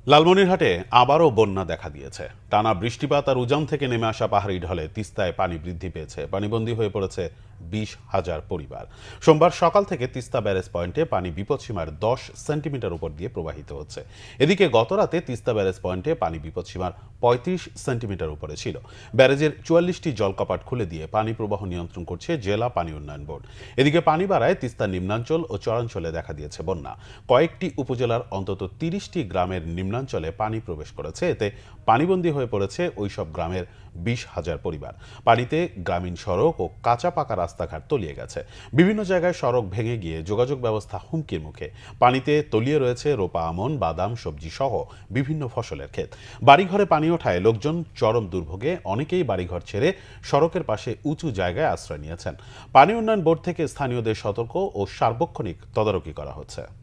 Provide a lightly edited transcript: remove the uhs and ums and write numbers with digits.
লালমনিরহাটে আবারও বন্যা দেখা দিয়েছে। টানা বৃষ্টিপাত আর উজান থেকে নেমে আসা পাহাড়ি ঢলে তিস্তায় পানি বৃদ্ধি পেয়েছে। পানিবন্দী হয়ে পড়েছে 20,000 পরিবার। সোমবার সকাল থেকে তিস্তা ব্যারেজ পয়েন্টে পানি বিপদসীমার 10 সেন্টিমিটার উপর দিয়ে প্রবাহিত হচ্ছে। এদিকে গতরাতে তিস্তা ব্যারেজ পয়েন্টে পানি বিপদসীমার 35 সেন্টিমিটার উপরে ছিল। ব্যারেজের 44টি জলকপাট খুলে দিয়ে পানি প্রবাহ নিয়ন্ত্রণ করছে জেলা পানি উন্নয়ন বোর্ড। এদিকে পানি বাড়ায় তিস্তার নিম্নাঞ্চল ও চরাঞ্চলে দেখা দিয়েছে বন্যা। কয়েকটি উপজেলার অন্তত 30টি গ্রামের নিম্নাঞ্চলে পানি প্রবেশ করেছে। এতে পানিবন্দী হয়ে পড়েছে ওইসব গ্রামের 20,000 পরিবার। পানিতে গ্রামীণ সড়ক ও কাঁচা পাকা রাস্তাঘাট তলিয়ে গেছে। বিভিন্ন জায়গায় সড়ক ভেঙে গিয়ে যোগাযোগ ব্যবস্থা হুমকির মুখে। পানিতে তলিয়ে রয়েছে রোপা আমন, বাদাম, সবজি সহ বিভিন্ন ফসলের ক্ষেত। বাড়িঘরে পানি ওঠায় লোকজন চরম দুর্ভোগে। অনেকেই বাড়িঘর ছেড়ে সড়কের পাশে উঁচু জায়গায় আশ্রয় নিয়েছেন। পানি উন্নয়ন বোর্ড থেকে স্থানীয়দের সতর্ক ও সার্বক্ষণিক তদারকি করা হচ্ছে।